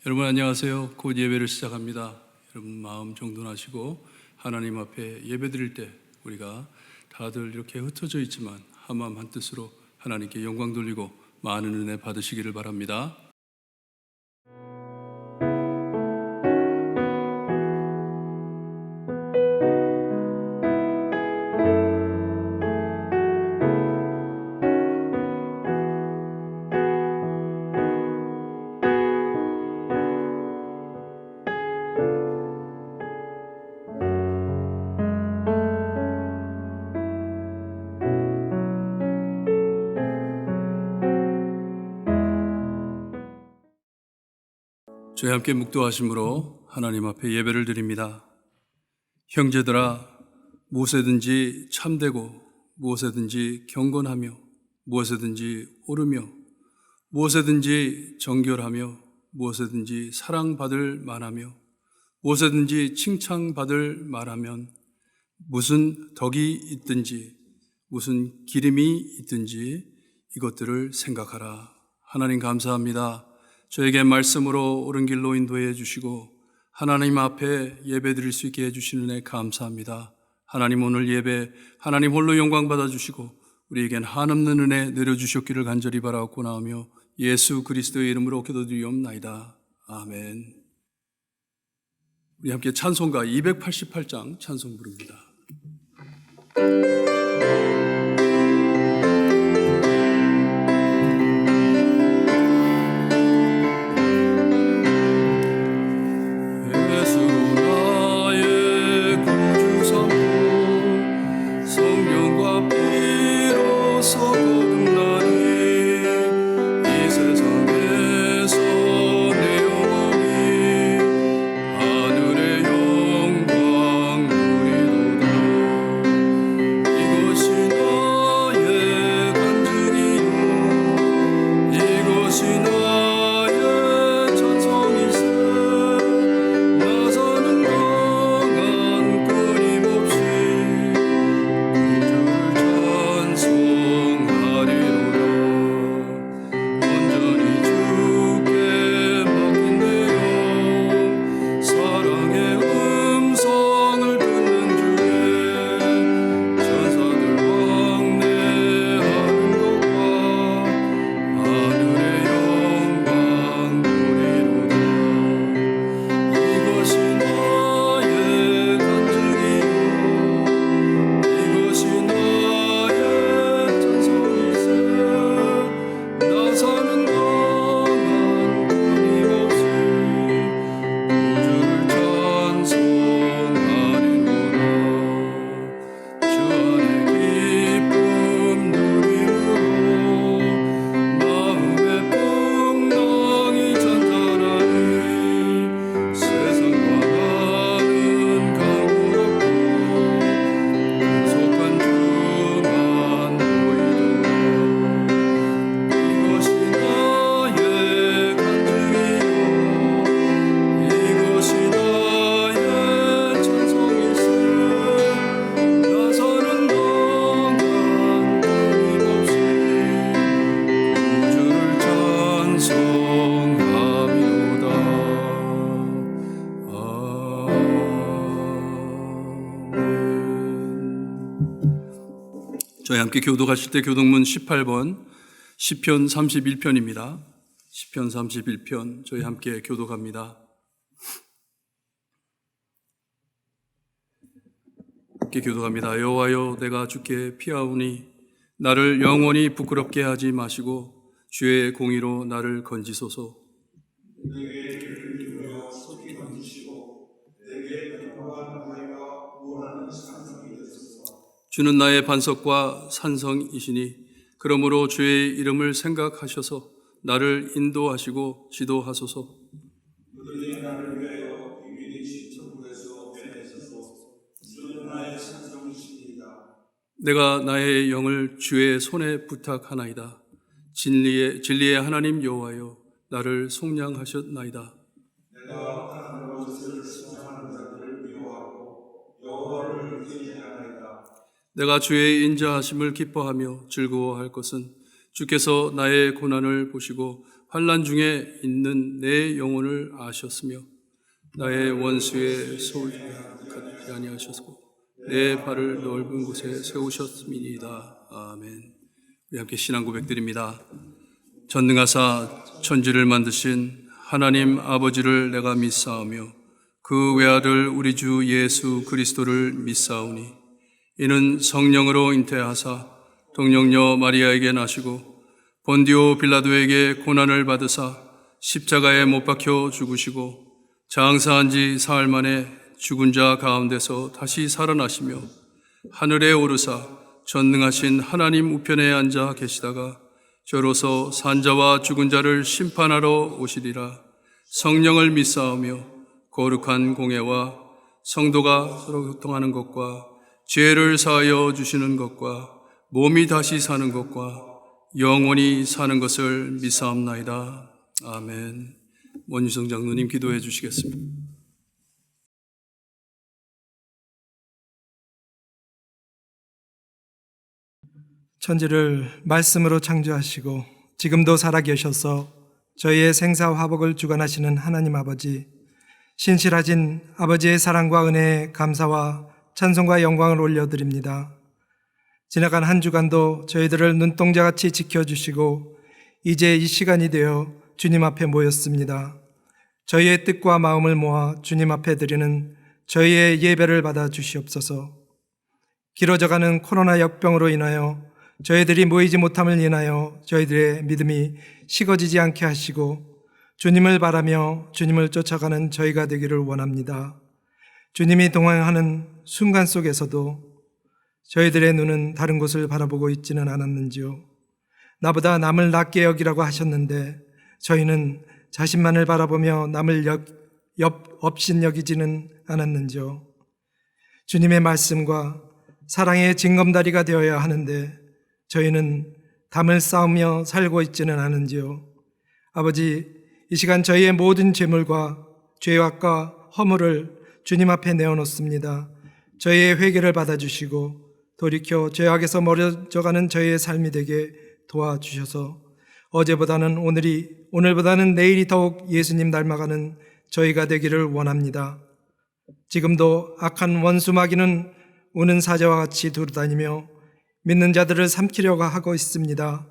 여러분 안녕하세요. 곧 예배를 시작합니다. 여러분 마음 정돈하시고 하나님 앞에 예배 드릴 때 우리가 다들 이렇게 흩어져 있지만 한마음 한뜻으로 하나님께 영광 돌리고 많은 은혜 받으시기를 바랍니다. 저희 함께 묵도하심으로 하나님 앞에 예배를 드립니다. 형제들아, 무엇에든지 참되고 무엇에든지 경건하며 무엇에든지 옳으며 무엇에든지 정결하며 무엇에든지 사랑받을 만하며 무엇에든지 칭찬받을 만하면 무슨 덕이 있든지 무슨 기림이 있든지 이것들을 생각하라. 하나님 감사합니다. 저에게 말씀으로 옳은 길로 인도해 주시고 하나님 앞에 예배 드릴 수 있게 해주시는 은혜 감사합니다. 하나님 오늘 예배 하나님 홀로 영광 받아주시고 우리에겐 한없는 은혜 내려주셨기를 간절히 바라옵고 나오며 예수 그리스도의 이름으로 기도드리옵나이다. 아멘. 우리 함께 찬송가 288장 찬송 부릅니다. 저희 함께 교독하실 때 교독문 18번 시편 31편입니다. 시편 31편 저희 함께 교독합니다. 함께 교독합니다. 여호와여 내가 주께 피하오니 나를 영원히 부끄럽게 하지 마시고 주의 공의로 나를 건지소서. 내게 귀를 기울여 속히 건지시고 내게 평화와 나이가 구원하는 산성이 되소서. 주는 나의 반석과 산성이시니 그러므로 주의 이름을 생각하셔서 나를 인도하시고 지도하소서. 그들이 나를 위하여 비밀히 진천국에서 빼내소서. 주는 나의 산성이시니이다. 내가 나의 영을 주의 손에 부탁하나이다. 진리의 하나님 여호와여 나를 속량하셨나이다. 내가 하나님의 것을 신청하는 자들을 미워하고 여호와를 의지하나이다. 내가 주의 인자하심을 기뻐하며 즐거워할 것은 주께서 나의 고난을 보시고 환난 중에 있는 내 영혼을 아셨으며 나의 원수의 소울에 가득히 아니하셨고 내 발을 넓은 곳에 세우셨음이니이다. 아멘. 우리 함께 신앙 고백드립니다. 전능하사 천지를 만드신 하나님 아버지를 내가 믿사오며 그 외아들 우리 주 예수 그리스도를 믿사오니 이는 성령으로 잉태하사 동령녀 마리아에게 나시고 본디오 빌라도에게 고난을 받으사 십자가에 못 박혀 죽으시고 장사한 지 사흘 만에 죽은 자 가운데서 다시 살아나시며 하늘에 오르사 전능하신 하나님 우편에 앉아 계시다가 저로서 산자와 죽은 자를 심판하러 오시리라. 성령을 믿사오며 거룩한 공예와 성도가 서로 교통하는 것과 죄를 사하여 주시는 것과 몸이 다시 사는 것과 영원히 사는 것을 믿사옵나이다. 아멘. 원유성 장로님 기도해 주시겠습니다. 천지를 말씀으로 창조하시고 지금도 살아계셔서 저희의 생사화복을 주관하시는 하나님 아버지, 신실하신 아버지의 사랑과 은혜에 감사와 찬송과 영광을 올려드립니다. 지나간 한 주간도 저희들을 눈동자같이 지켜주시고 이제 이 시간이 되어 주님 앞에 모였습니다. 저희의 뜻과 마음을 모아 주님 앞에 드리는 저희의 예배를 받아 주시옵소서. 길어져가는 코로나 역병으로 인하여 저희들이 모이지 못함을 인하여 저희들의 믿음이 식어지지 않게 하시고 주님을 바라며 주님을 쫓아가는 저희가 되기를 원합니다. 주님이 동행하는 순간 속에서도 저희들의 눈은 다른 곳을 바라보고 있지는 않았는지요. 나보다 남을 낮게 여기라고 하셨는데 저희는 자신만을 바라보며 남을 업신 여기지는 않았는지요. 주님의 말씀과 사랑의 징검다리가 되어야 하는데 저희는 담을 쌓으며 살고 있지는 않은지요. 아버지, 이 시간 저희의 모든 죄물과 죄악과 허물을 주님 앞에 내어놓습니다. 저희의 회개를 받아주시고 돌이켜 죄악에서 멀어져가는 저희의 삶이 되게 도와주셔서 어제보다는 오늘보다는 내일이 더욱 예수님 닮아가는 저희가 되기를 원합니다. 지금도 악한 원수 마귀는 우는 사자와 같이 두루다니며 믿는 자들을 삼키려고 하고 있습니다.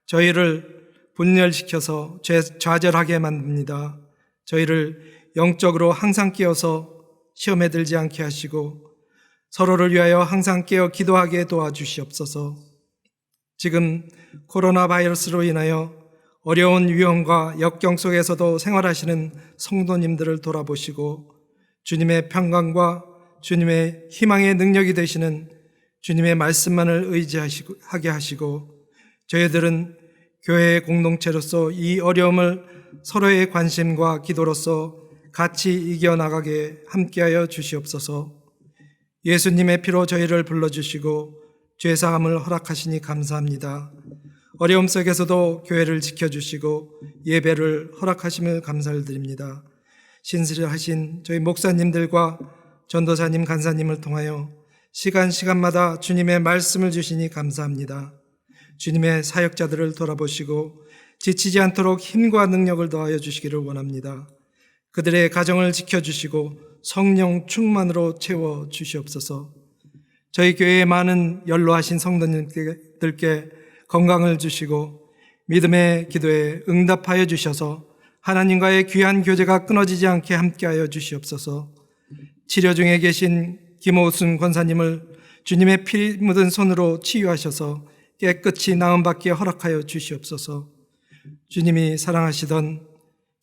저희를 분열시켜서 좌절하게 만듭니다. 저희를 영적으로 항상 깨어서 시험에 들지 않게 하시고 서로를 위하여 항상 깨어 기도하게 도와주시옵소서. 지금 코로나 바이러스로 인하여 어려운 위험과 역경 속에서도 생활하시는 성도님들을 돌아보시고 주님의 평강과 주님의 희망의 능력이 되시는 주님의 말씀만을 의지하게 하시고 저희들은 교회의 공동체로서 이 어려움을 서로의 관심과 기도로서 같이 이겨나가게 함께하여 주시옵소서. 예수님의 피로 저희를 불러주시고 죄사함을 허락하시니 감사합니다. 어려움 속에서도 교회를 지켜주시고 예배를 허락하심을 감사를 드립니다. 신실하신 저희 목사님들과 전도사님, 간사님을 통하여 시간마다 주님의 말씀을 주시니 감사합니다. 주님의 사역자들을 돌아보시고 지치지 않도록 힘과 능력을 더하여 주시기를 원합니다. 그들의 가정을 지켜주시고 성령 충만으로 채워 주시옵소서. 저희 교회에 많은 연로하신 성도님들께 건강을 주시고 믿음의 기도에 응답하여 주셔서 하나님과의 귀한 교제가 끊어지지 않게 함께하여 주시옵소서. 치료 중에 계신 김호순 권사님을 주님의 피 묻은 손으로 치유하셔서 깨끗이 나음받게 허락하여 주시옵소서. 주님이 사랑하시던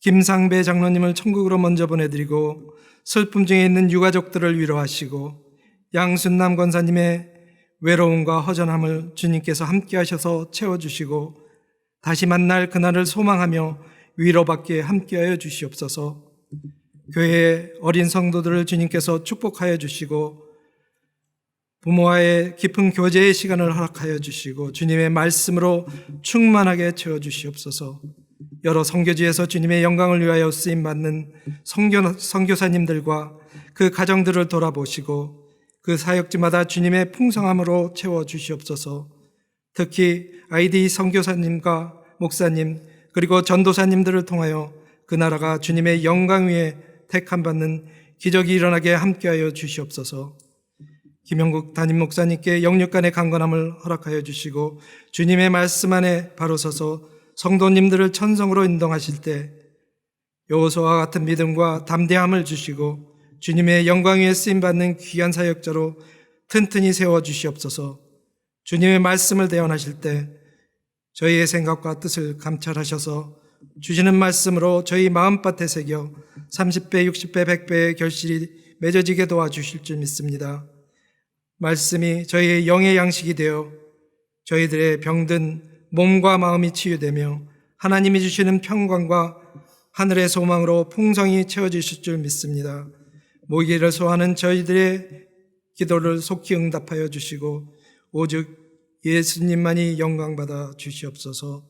김상배 장로님을 천국으로 먼저 보내드리고 슬픔 중에 있는 유가족들을 위로하시고 양순남 권사님의 외로움과 허전함을 주님께서 함께 하셔서 채워주시고 다시 만날 그날을 소망하며 위로받게 함께하여 주시옵소서. 교회의 어린 성도들을 주님께서 축복하여 주시고 부모와의 깊은 교제의 시간을 허락하여 주시고 주님의 말씀으로 충만하게 채워주시옵소서. 여러 선교지에서 주님의 영광을 위하여 쓰임받는 선교사님들과 그 가정들을 돌아보시고 그 사역지마다 주님의 풍성함으로 채워주시옵소서. 특히 아이디 선교사님과 목사님 그리고 전도사님들을 통하여 그 나라가 주님의 영광 위에 택함받는 기적이 일어나게 함께하여 주시옵소서. 김영국 담임 목사님께 영육간의 강건함을 허락하여 주시고 주님의 말씀 안에 바로 서서 성도님들을 천성으로 인도하실 때 여호수아와 같은 믿음과 담대함을 주시고 주님의 영광 위에 쓰임받는 귀한 사역자로 튼튼히 세워주시옵소서. 주님의 말씀을 대언하실 때 저희의 생각과 뜻을 감찰하셔서 주시는 말씀으로 저희 마음밭에 새겨 30배, 60배, 100배의 결실이 맺어지게 도와주실 줄 믿습니다. 말씀이 저희의 영의 양식이 되어 저희들의 병든 몸과 마음이 치유되며 하나님이 주시는 평강과 하늘의 소망으로 풍성히 채워주실 줄 믿습니다. 모기를 소하는 저희들의 기도를 속히 응답하여 주시고 오직 예수님만이 영광받아 주시옵소서.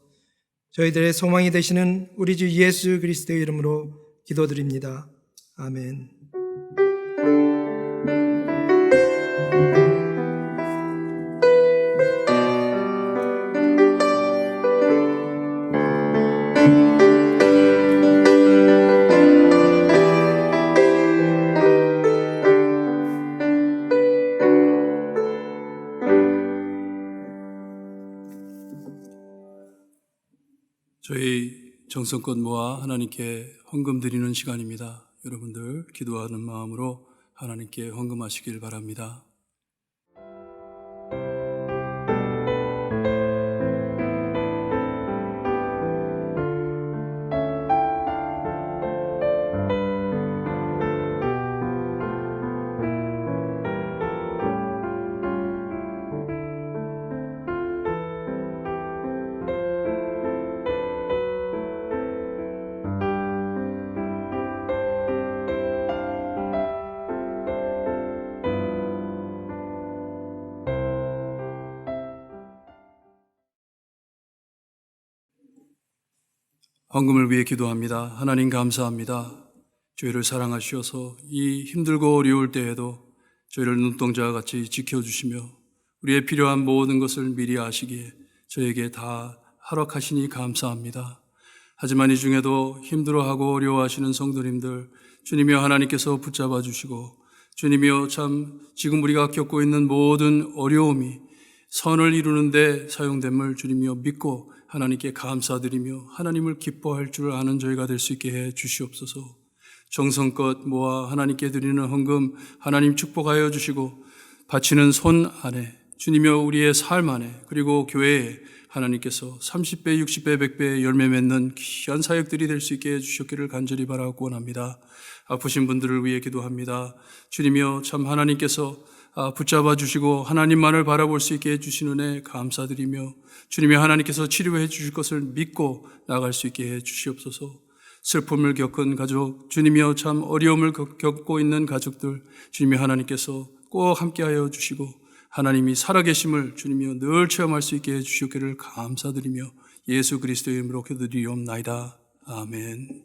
저희들의 소망이 되시는 우리 주 예수 그리스도의 이름으로 기도드립니다. 아멘. 저희 정성껏 모아 하나님께 헌금 드리는 시간입니다. 여러분들 기도하는 마음으로 하나님께 헌금하시길 바랍니다. 헌금을 위해 기도합니다. 하나님 감사합니다. 저희를 사랑하시어서 이 힘들고 어려울 때에도 저희를 눈동자와 같이 지켜주시며 우리의 필요한 모든 것을 미리 아시기에 저에게 다 허락하시니 감사합니다. 하지만 이 중에도 힘들어하고 어려워하시는 성도님들 주님이여 하나님께서 붙잡아 주시고 주님이여 참 지금 우리가 겪고 있는 모든 어려움이 선을 이루는 데 사용됨을 주님이여 믿고 하나님께 감사드리며 하나님을 기뻐할 줄 아는 저희가 될 수 있게 해 주시옵소서. 정성껏 모아 하나님께 드리는 헌금 하나님 축복하여 주시고 바치는 손 안에 주님이여 우리의 삶 안에 그리고 교회에 하나님께서 30배, 60배, 100배의 열매 맺는 귀한 사역들이 될 수 있게 해주셨기를 간절히 바라고 원합니다. 아프신 분들을 위해 기도합니다. 주님이여 참 하나님께서 붙잡아 주시고 하나님만을 바라볼 수 있게 해주신 은혜 감사드리며 주님이 하나님께서 치료해 주실 것을 믿고 나갈 수 있게 해 주시옵소서. 슬픔을 겪은 가족, 주님이여 참 어려움을 겪고 있는 가족들 주님이 하나님께서 꼭 함께하여 주시고 하나님이 살아계심을 주님이여 늘 체험할 수 있게 해주셨기를 감사드리며 예수 그리스도의 이름으로 기도드리옵나이다. 아멘.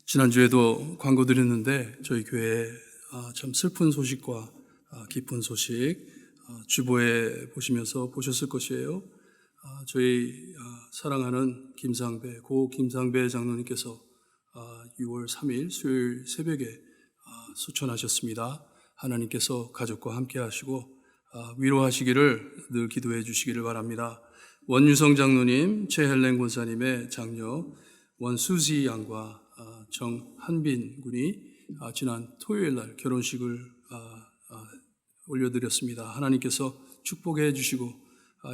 지난주에도 광고 드렸는데 저희 교회에 참 슬픈 소식과 기쁜 소식 주보에 보시면서 보셨을 것이에요. 저희 사랑하는 고 김상배 장로님께서 6월 3일 수요일 새벽에 소천하셨습니다. 하나님께서 가족과 함께 하시고 위로하시기를 늘 기도해 주시기를 바랍니다. 원유성 장로님, 최헬렌 권사님의 장녀 원수지 양과 정한빈 군이 지난 토요일 날 결혼식을 올려드렸습니다. 하나님께서 축복해 주시고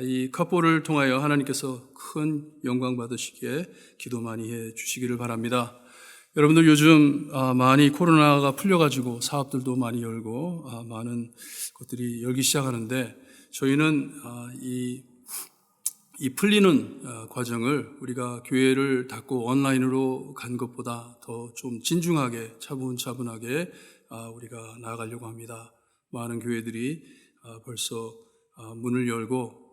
이 컵보를 통하여 하나님께서 큰 영광 받으시기에 기도 많이 해 주시기를 바랍니다. 여러분들 요즘 많이 코로나가 풀려가지고 사업들도 많이 열고 많은 것들이 열기 시작하는데 저희는 이 풀리는 과정을 우리가 교회를 닫고 온라인으로 간 것보다 더 좀 진중하게 차분차분하게 우리가 나아가려고 합니다. 많은 교회들이 벌써 문을 열고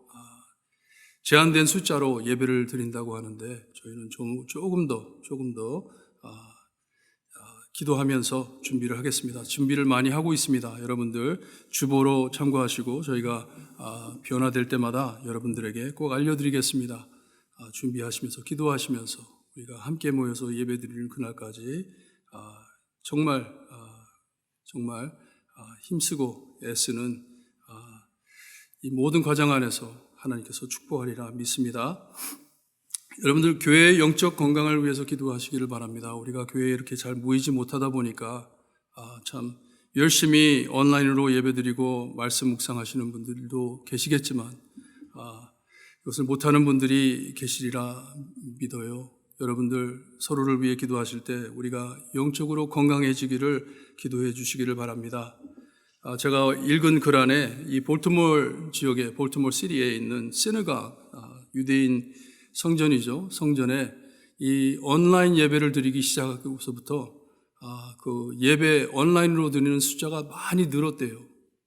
제한된 숫자로 예배를 드린다고 하는데 저희는 조금 더 기도하면서 준비를 하겠습니다. 준비를 많이 하고 있습니다. 여러분들 주보로 참고하시고 저희가 변화될 때마다 여러분들에게 꼭 알려드리겠습니다. 준비하시면서 기도하시면서 우리가 함께 모여서 예배드리는 그날까지 정말 힘쓰고 애쓰는 이 모든 과정 안에서 하나님께서 축복하리라 믿습니다. 여러분들 교회의 영적 건강을 위해서 기도하시기를 바랍니다. 우리가 교회에 이렇게 잘 모이지 못하다 보니까 참 열심히 온라인으로 예배드리고 말씀 묵상하시는 분들도 계시겠지만 이것을 못하는 분들이 계시리라 믿어요. 여러분들 서로를 위해 기도하실 때 우리가 영적으로 건강해지기를 기도해 주시기를 바랍니다. 제가 읽은 글 안에 이 볼티모어 지역의 볼티모어 시리에 있는 시너각 유대인 성전이죠. 성전에 이 온라인 예배를 드리기 시작하고서부터 그 예배 온라인으로 드리는 숫자가 많이 늘었대요.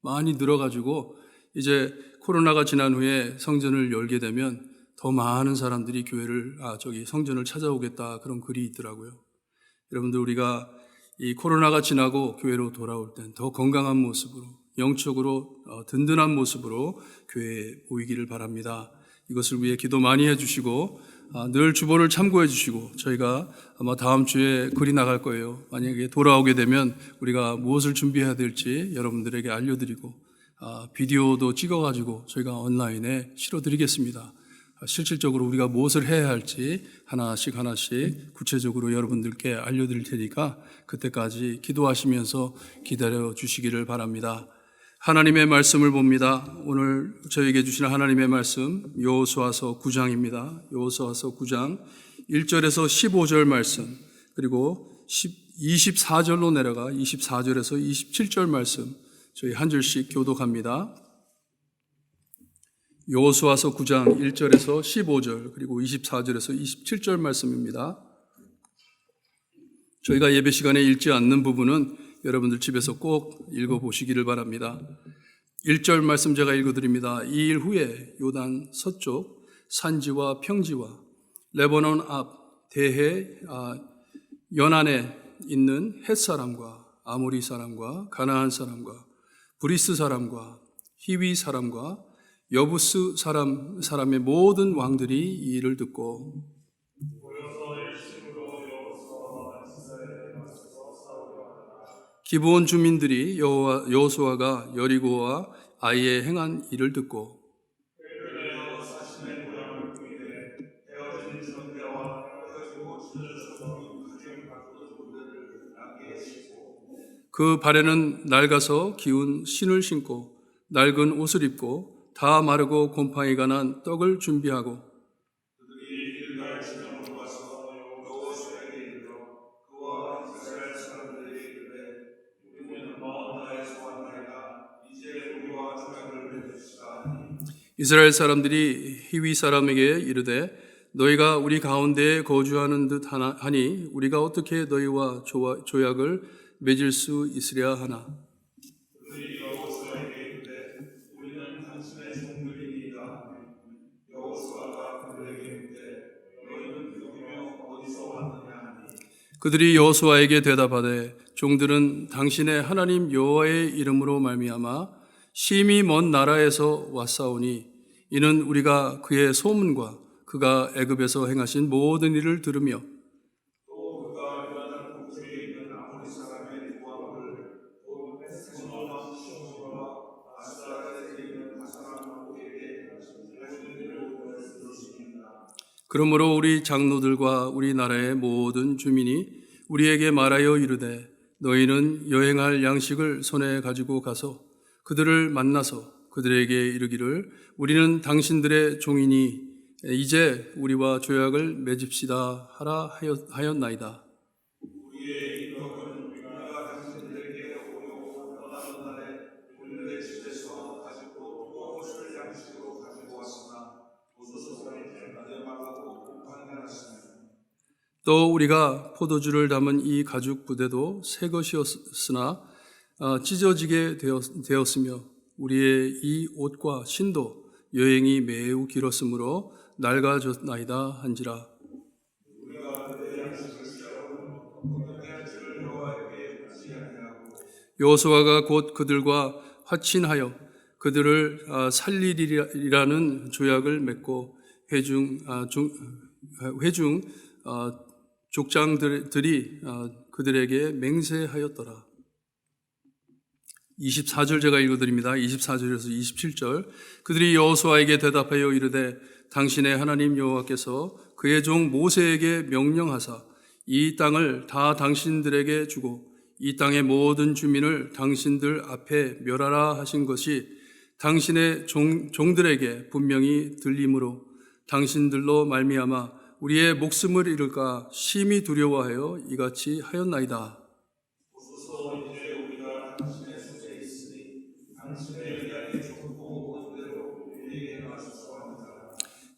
많이 늘어가지고 이제 코로나가 지난 후에 성전을 열게 되면 더 많은 사람들이 성전을 찾아오겠다 그런 글이 있더라고요. 여러분들 우리가 이 코로나가 지나고 교회로 돌아올 땐 더 건강한 모습으로 영적으로 든든한 모습으로 교회에 모이기를 바랍니다. 이것을 위해 기도 많이 해주시고 늘 주보를 참고해 주시고 저희가 아마 다음 주에 글이 나갈 거예요. 만약에 돌아오게 되면 우리가 무엇을 준비해야 될지 여러분들에게 알려드리고 비디오도 찍어가지고 저희가 온라인에 실어드리겠습니다. 실질적으로 우리가 무엇을 해야 할지 하나씩 구체적으로 여러분들께 알려드릴 테니까 그때까지 기도하시면서 기다려 주시기를 바랍니다. 하나님의 말씀을 봅니다. 오늘 저에게 주시는 하나님의 말씀 여호수아서 9장입니다. 여호수아서 9장 1절에서 15절 말씀 그리고 24절로 내려가 24절에서 27절 말씀 저희 한 줄씩 교독합니다. 여호수아서 9장 1절에서 15절 그리고 24절에서 27절 말씀입니다. 저희가 예배 시간에 읽지 않는 부분은 여러분들 집에서 꼭 읽어보시기를 바랍니다. 1절 말씀 제가 읽어드립니다. 이 일 후에 요단 서쪽 산지와 평지와 레바논 앞 대해 연안에 있는 헷사람과 아모리 사람과 가나안 사람과 브리스 사람과 히위 사람과 여부스 사람의 모든 왕들이 이 일을 듣고 기브온 주민들이 여호수아가 여리고와 아이에 행한 일을 듣고 그 발에는 낡아서 기운 신을 신고 낡은 옷을 입고 다 마르고 곰팡이가 난 떡을 준비하고 이스라엘 사람들이 히위 사람에게 이르되 너희가 우리 가운데에 거주하는 듯 하니 우리가 어떻게 너희와 조약을 맺을 수 있으랴 하나. 그들이 여호수아에게 대답하되 종들은 당신의 하나님 여호와의 이름으로 말미암아 심히 먼 나라에서 왔사오니 이는 우리가 그의 소문과 그가 애굽에서 행하신 모든 일을 들으며 그러므로 우리 장로들과 우리나라의 모든 주민이 우리에게 말하여 이르되 너희는 여행할 양식을 손에 가지고 가서 그들을 만나서 그들에게 이르기를 우리는 당신들의 종이니 이제 우리와 조약을 맺읍시다 하라 하였나이다. 또 우리가 포도주를 담은 이 가죽 부대도 새 것이었으나 찢어지게 되었으며 우리의 이 옷과 신도 여행이 매우 길었으므로 낡아졌나이다 한지라. 우리가 그의 양식을 시작하고 여행할 줄을 여호와의 여호수아가 곧 그들과 화친하여 그들을 살리리라는 조약을 맺고 회중 족장들이 그들에게 맹세하였더라. 24절 제가 읽어드립니다. 24절에서 27절. 그들이 여호수아에게 대답하여 이르되 당신의 하나님 여호와께서 그의 종 모세에게 명령하사 이 땅을 다 당신들에게 주고 이 땅의 모든 주민을 당신들 앞에 멸하라 하신 것이 당신의 종들에게 분명히 들림으로 당신들로 말미암아 우리의 목숨을 잃을까 심히 두려워하여 이같이 하였나이다.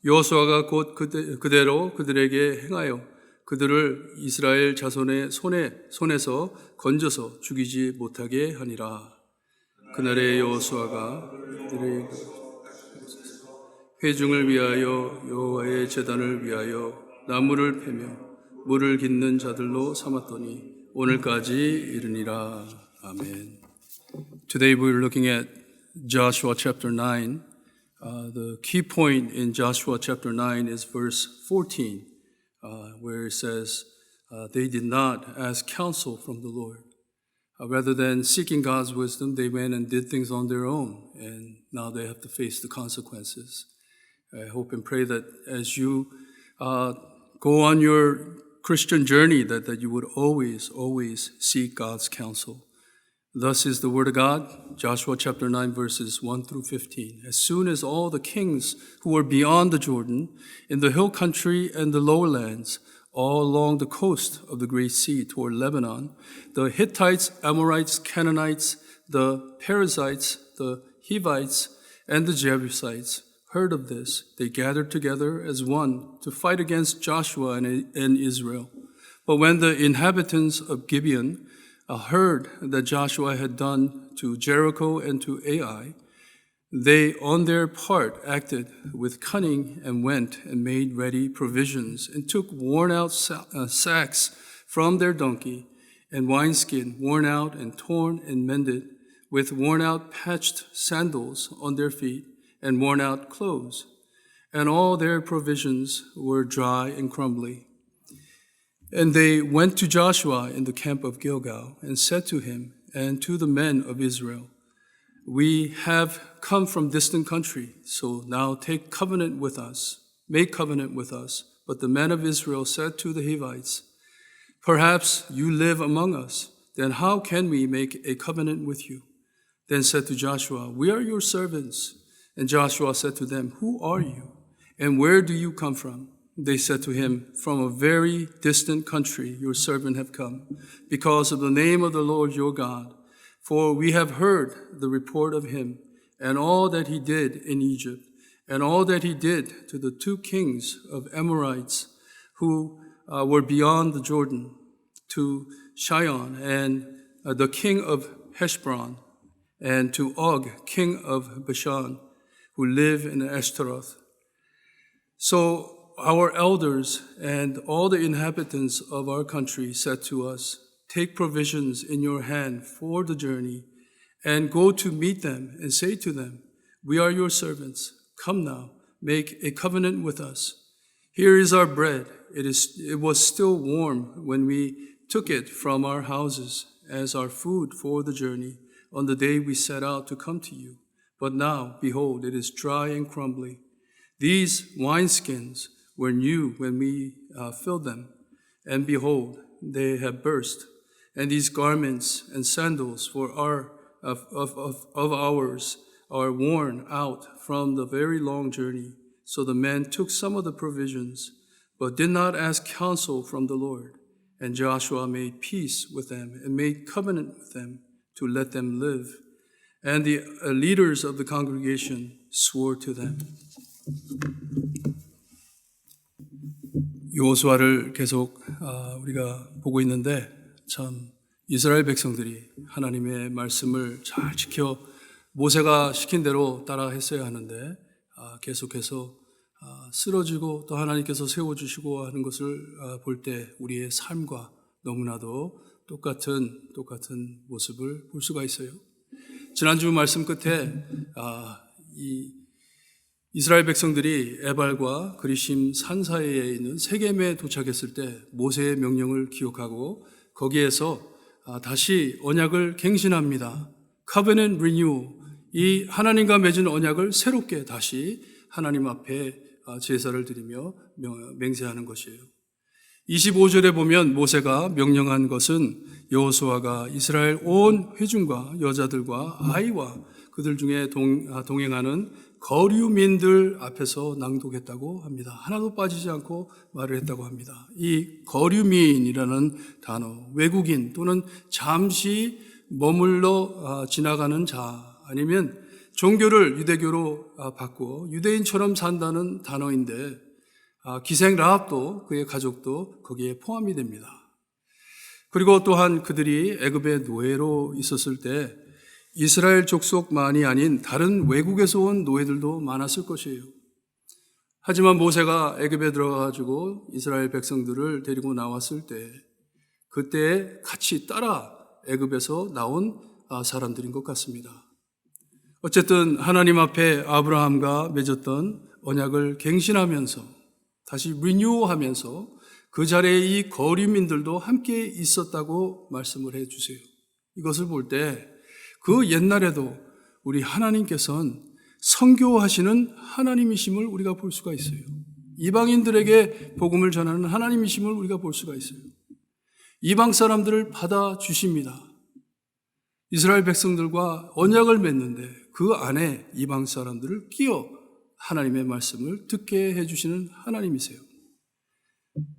여호수아가 곧 그대로 그들에게 행하여 그들을 이스라엘 자손의 손에서 건져서 죽이지 못하게 하니라. 그날에 여호수아가 그들의 회중을 위하여 여호와의 제단을 위하여 나무를 패며 물을 깃는 자들로 삼았더니 오늘까지 이르니라. 아멘. Today we're looking at Joshua chapter 9. The key point in Joshua chapter 9 is verse 14, where it says, they did not ask counsel from the Lord. Rather than seeking God's wisdom, they went and did things on their own, and now they have to face the consequences. I hope and pray that as you go on your Christian journey, that you would always seek God's counsel. Thus is the word of God, Joshua chapter 9, verses 1 through 15. As soon as all the kings who were beyond the Jordan, in the hill country and the lower lands, all along the coast of the great sea toward Lebanon, the Hittites, Amorites, Canaanites, the Perizzites, the Hivites, and the Jebusites heard of this, they gathered together as one to fight against Joshua and Israel. But when the inhabitants of Gibeon heard that Joshua had done to Jericho and to Ai, they on their part acted with cunning and went and made ready provisions and took worn-out sacks from their donkey and wineskin worn out and torn and mended, with worn-out patched sandals on their feet and worn-out clothes. And all their provisions were dry and crumbly. And they went to Joshua in the camp of Gilgal and said to him and to the men of Israel, we have come from distant country, so now make covenant with us. But the men of Israel said to the Hivites, perhaps you live among us, then how can we make a covenant with you? Then said to Joshua, we are your servants. And Joshua said to them, who are you? And where do you come from? They said to him, from a very distant country your servant have come, because of the name of the Lord your God. For we have heard the report of him, and all that he did in Egypt, and all that he did to the 2 kings of Amorites who were beyond the Jordan, to Sihon and the king of Heshbon, and to Og, king of Bashan, who live in Ashtaroth. So our elders and all the inhabitants of our country said to us, take provisions in your hand for the journey, and go to meet them and say to them, we are your servants. Come now, make a covenant with us. Here is our bread. It was still warm when we took it from our houses as our food for the journey on the day we set out to come to you. But now, behold, it is dry and crumbly. These wineskins were new when we filled them, and behold, they have burst. And these garments and sandals of ours are worn out from the very long journey. So the men took some of the provisions, but did not ask counsel from the Lord. And Joshua made peace with them and made covenant with them to let them live. And the leaders of the congregation swore to them. 여호수아를 계속 우리가 보고 있는데 참 이스라엘 백성들이 하나님의 말씀을 잘 지켜 모세가 시킨 대로 따라 했어야 하는데 계속해서 쓰러지고 또 하나님께서 세워주시고 하는 것을 볼 때 우리의 삶과 너무나도 똑같은 모습을 볼 수가 있어요. 지난주 말씀 끝에 이 이스라엘 백성들이 에발과 그리심 산 사이에 있는 세겜에 도착했을 때 모세의 명령을 기억하고 거기에서 다시 언약을 갱신합니다. Covenant Renew, 이 하나님과 맺은 언약을 새롭게 다시 하나님 앞에 제사를 드리며 맹세하는 것이에요. 25절에 보면 모세가 명령한 것은 여호수아가 이스라엘 온 회중과 여자들과 아이와 그들 중에 동행하는 거류민들 앞에서 낭독했다고 합니다. 하나도 빠지지 않고 말을 했다고 합니다. 이 거류민이라는 단어, 외국인 또는 잠시 머물러 지나가는 자, 아니면 종교를 유대교로 바꾸어 유대인처럼 산다는 단어인데 기생 라합도 그의 가족도 거기에 포함이 됩니다. 그리고 또한 그들이 애굽의 노예로 있었을 때 이스라엘 족속만이 아닌 다른 외국에서 온 노예들도 많았을 것이에요. 하지만 모세가 애굽에 들어가가지고 이스라엘 백성들을 데리고 나왔을 때 그때 같이 따라 애굽에서 나온 사람들인 것 같습니다. 어쨌든 하나님 앞에 아브라함과 맺었던 언약을 갱신하면서 다시 리뉴하면서 그 자리에 이 거류민들도 함께 있었다고 말씀을 해 주세요. 이것을 볼 때 그 옛날에도 우리 하나님께서는 선교하시는 하나님이심을 우리가 볼 수가 있어요. 이방인들에게 복음을 전하는 하나님이심을 우리가 볼 수가 있어요. 이방 사람들을 받아주십니다. 이스라엘 백성들과 언약을 맺는데 그 안에 이방 사람들을 끼워 하나님의 말씀을 듣게 해주시는 하나님이세요.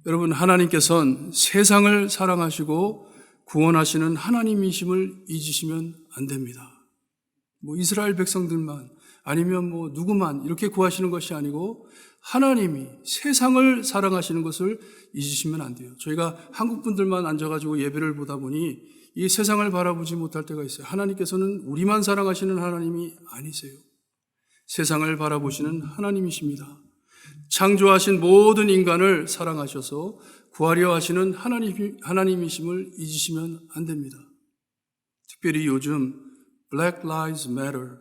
여러분, 하나님께서는 세상을 사랑하시고 구원하시는 하나님이심을 잊으시면 안 됩니다. 이스라엘 백성들만 아니면 누구만 이렇게 구하시는 것이 아니고 하나님이 세상을 사랑하시는 것을 잊으시면 안 돼요. 저희가 한국 분들만 앉아가지고 예배를 보다 보니 이 세상을 바라보지 못할 때가 있어요. 하나님께서는 우리만 사랑하시는 하나님이 아니세요. 세상을 바라보시는 하나님이십니다. 창조하신 모든 인간을 사랑하셔서 구하려 하시는 하나님이심을 잊으시면 안 됩니다. 특별히 요즘 Black Lives Matter,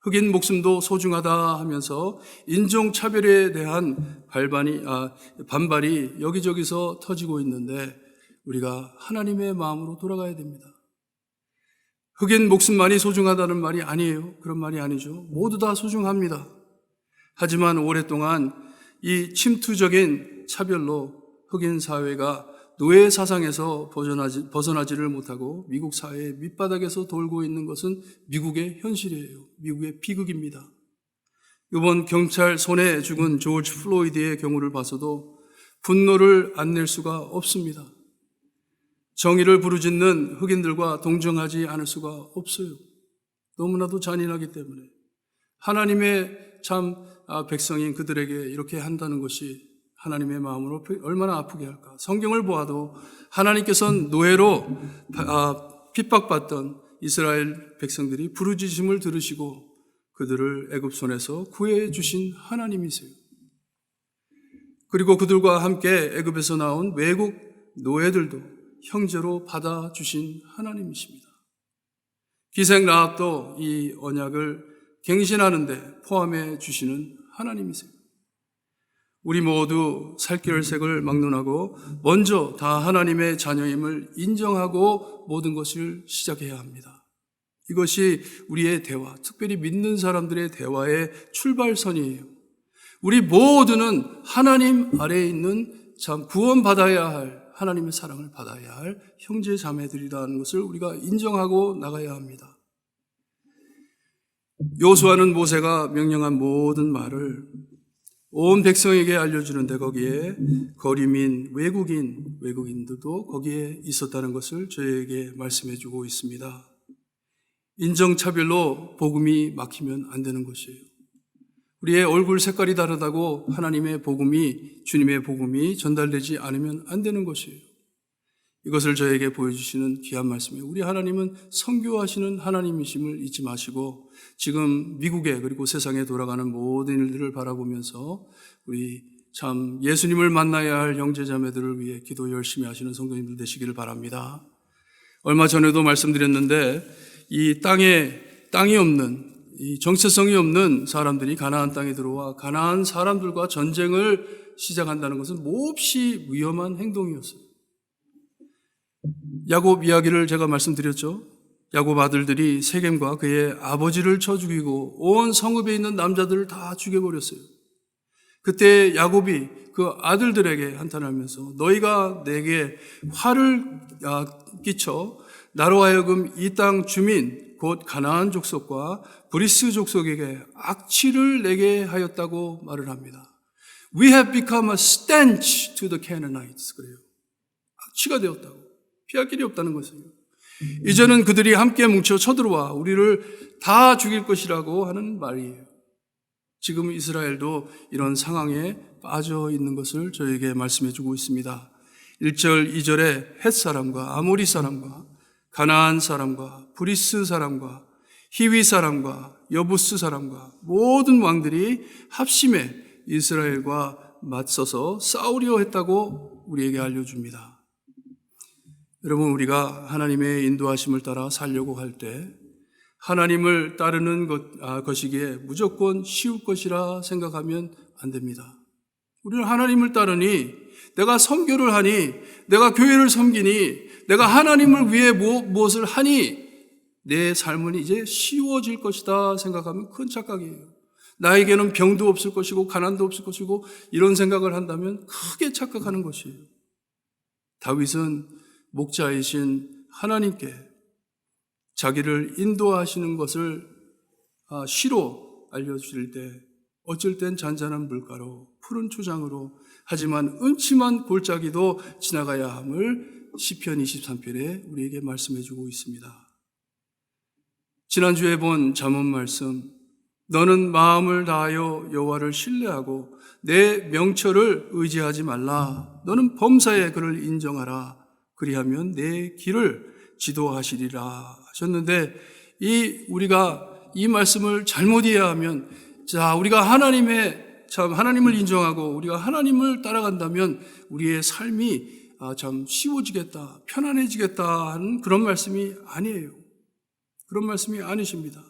흑인 목숨도 소중하다 하면서 인종차별에 대한 반발이 여기저기서 터지고 있는데 우리가 하나님의 마음으로 돌아가야 됩니다. 흑인 목숨만이 소중하다는 말이 아니에요. 그런 말이 아니죠. 모두 다 소중합니다. 하지만 오랫동안 이 침투적인 차별로 흑인 사회가 노예 사상에서 벗어나지를 못하고 미국 사회의 밑바닥에서 돌고 있는 것은 미국의 현실이에요. 미국의 비극입니다. 이번 경찰 손에 죽은 조지 플로이드의 경우를 봐서도 분노를 안 낼 수가 없습니다. 정의를 부르짖는 흑인들과 동정하지 않을 수가 없어요. 너무나도 잔인하기 때문에. 하나님의 참 백성인 그들에게 이렇게 한다는 것이 하나님의 마음으로 얼마나 아프게 할까. 성경을 보아도 하나님께서는 노예로 핍박받던 이스라엘 백성들이 부르짖음을 들으시고 그들을 애굽 손에서 구해 주신 하나님이세요. 그리고 그들과 함께 애굽에서 나온 외국 노예들도 형제로 받아주신 하나님이십니다. 기생 라합도 이 언약을 갱신하는데 포함해 주시는 하나님이세요. 우리 모두 살 길을 색을 막론하고 먼저 다 하나님의 자녀임을 인정하고 모든 것을 시작해야 합니다. 이것이 우리의 대화, 특별히 믿는 사람들의 대화의 출발선이에요. 우리 모두는 하나님 아래에 있는 참 구원받아야 할 하나님의 사랑을 받아야 할 형제 자매들이라는 것을 우리가 인정하고 나가야 합니다. 여호수아는 모세가 명령한 모든 말을 온 백성에게 알려주는데 거기에 거류민, 외국인들도 거기에 있었다는 것을 저희에게 말씀해 주고 있습니다. 인종차별로 복음이 막히면 안 되는 것이에요. 우리의 얼굴 색깔이 다르다고 하나님의 복음이, 주님의 복음이 전달되지 않으면 안 되는 것이에요. 이것을 저에게 보여주시는 귀한 말씀이에요. 우리 하나님은 선교하시는 하나님이심을 잊지 마시고 지금 미국에 그리고 세상에 돌아가는 모든 일들을 바라보면서 우리 참 예수님을 만나야 할 형제자매들을 위해 기도 열심히 하시는 성도님들 되시기를 바랍니다. 얼마 전에도 말씀드렸는데 이 땅이 없는 이 정체성이 없는 사람들이 가나안 땅에 들어와 가나안 사람들과 전쟁을 시작한다는 것은 몹시 위험한 행동이었어요. 야곱 이야기를 제가 말씀드렸죠. 야곱 아들들이 세겜과 그의 아버지를 쳐 죽이고 온 성읍에 있는 남자들을 다 죽여버렸어요. 그때 야곱이 그 아들들에게 한탄하면서 너희가 내게 화를 끼쳐 나로 하여금 이 땅 주민 곧 가나안 족속과 브리스 족속에게 악취를 내게 하였다고 말을 합니다. We have become a stench to the Canaanites. 그래요. 악취가 되었다고. 피할 길이 없다는 것이에요. 이제는 그들이 함께 뭉쳐 쳐들어와 우리를 다 죽일 것이라고 하는 말이에요. 지금 이스라엘도 이런 상황에 빠져 있는 것을 저에게 말씀해 주고 있습니다. 1절, 2절에 헷 사람과 아모리 사람과 가나안 사람과 브리스 사람과 히위 사람과 여부스 사람과 모든 왕들이 합심해 이스라엘과 맞서서 싸우려 했다고 우리에게 알려줍니다. 여러분, 우리가 하나님의 인도하심을 따라 살려고 할 때 하나님을 따르는 것이기에 무조건 쉬울 것이라 생각하면 안 됩니다. 우리는 하나님을 따르니, 내가 선교를 하니, 내가 교회를 섬기니, 내가 하나님을 위해 무엇을 하니 내 삶은 이제 쉬워질 것이다 생각하면 큰 착각이에요. 나에게는 병도 없을 것이고 가난도 없을 것이고 이런 생각을 한다면 크게 착각하는 것이에요. 다윗은 목자이신 하나님께 자기를 인도하시는 것을 시로 알려주실 때 어쩔 땐 잔잔한 물가로 푸른 초장으로 하지만 음침한 골짜기도 지나가야 함을 시편 23편에 우리에게 말씀해 주고 있습니다. 지난주에 본 잠언 말씀, 너는 마음을 다하여 여호와를 신뢰하고 내 명철을 의지하지 말라. 너는 범사에 그를 인정하라. 그리하면 내 길을 지도하시리라 하셨는데, 우리가 이 말씀을 잘못 이해하면, 우리가 하나님을 인정하고 우리가 하나님을 따라간다면 우리의 삶이 참 쉬워지겠다, 편안해지겠다 하는 그런 말씀이 아니에요. 그런 말씀이 아니십니다.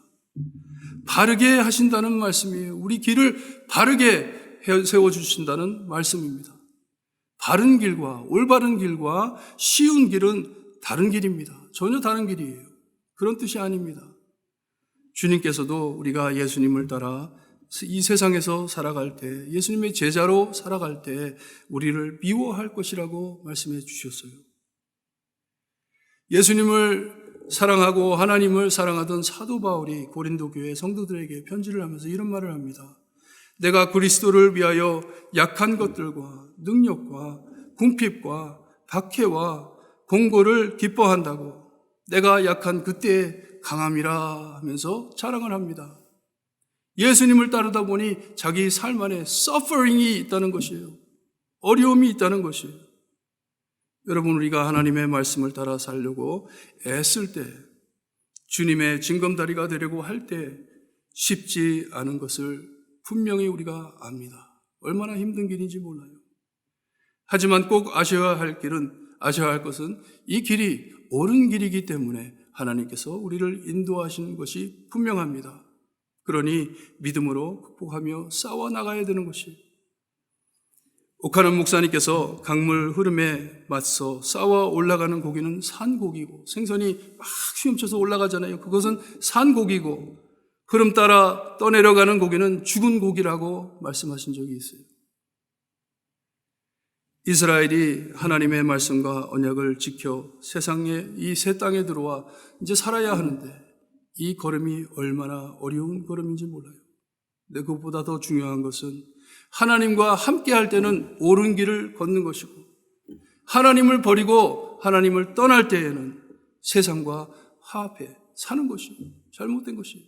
바르게 하신다는 말씀이에요. 우리 길을 바르게 세워주신다는 말씀입니다. 바른 길과 올바른 길과 쉬운 길은 다른 길입니다. 전혀 다른 길이에요. 그런 뜻이 아닙니다. 주님께서도 우리가 예수님을 따라 이 세상에서 살아갈 때, 예수님의 제자로 살아갈 때 우리를 미워할 것이라고 말씀해 주셨어요. 예수님을 사랑하고 하나님을 사랑하던 사도 바울이 고린도 교회 성도들에게 편지를 하면서 이런 말을 합니다. 내가 그리스도를 위하여 약한 것들과 능력과 궁핍과 박해와 공고를 기뻐한다고 내가 약한 그때의 강함이라 하면서 자랑을 합니다. 예수님을 따르다 보니 자기 삶 안에 suffering이 있다는 것이에요. 어려움이 있다는 것이에요. 여러분, 우리가 하나님의 말씀을 따라 살려고 애쓸 때, 주님의 징검다리가 되려고 할 때 쉽지 않은 것을 분명히 우리가 압니다. 얼마나 힘든 길인지 몰라요. 하지만 꼭 아셔야 할 것은 이 길이 옳은 길이기 때문에 하나님께서 우리를 인도하시는 것이 분명합니다. 그러니 믿음으로 극복하며 싸워 나가야 되는 것이에요. 오카는 목사님께서 강물 흐름에 맞서 싸워 올라가는 고기는 산고기고, 생선이 막 휘엄쳐서 올라가잖아요. 그것은 산고기고, 흐름 따라 떠내려가는 고기는 죽은 고기라고 말씀하신 적이 있어요. 이스라엘이 하나님의 말씀과 언약을 지켜 세상에, 이 새 땅에 들어와 이제 살아야 하는데 이 걸음이 얼마나 어려운 걸음인지 몰라요. 근데 그것보다 더 중요한 것은 하나님과 함께 할 때는 옳은 길을 걷는 것이고, 하나님을 버리고 하나님을 떠날 때에는 세상과 화합해 사는 것이고, 잘못된 것이에요.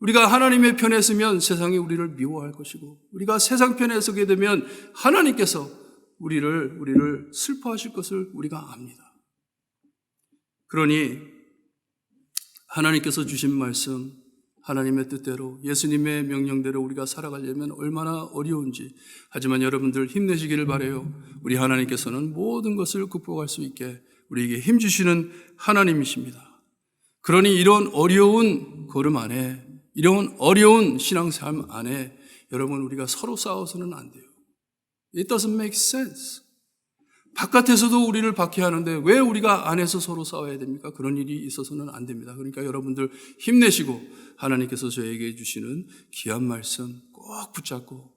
우리가 하나님의 편에 서면 세상이 우리를 미워할 것이고, 우리가 세상 편에 서게 되면 하나님께서 우리를 슬퍼하실 것을 우리가 압니다. 그러니 하나님께서 주신 말씀, 하나님의 뜻대로, 예수님의 명령대로 우리가 살아가려면 얼마나 어려운지, 하지만 여러분들 힘내시기를 바라요. 우리 하나님께서는 모든 것을 극복할 수 있게 우리에게 힘주시는 하나님이십니다. 그러니 이런 어려운 걸음 안에, 이런 어려운 신앙삶 안에 여러분 우리가 서로 싸워서는 안 돼요. It doesn't make sense. 바깥에서도 우리를 박해하는데 왜 우리가 안에서 서로 싸워야 됩니까? 그런 일이 있어서는 안 됩니다. 그러니까 여러분들 힘내시고 하나님께서 저에게 주시는 귀한 말씀 꼭 붙잡고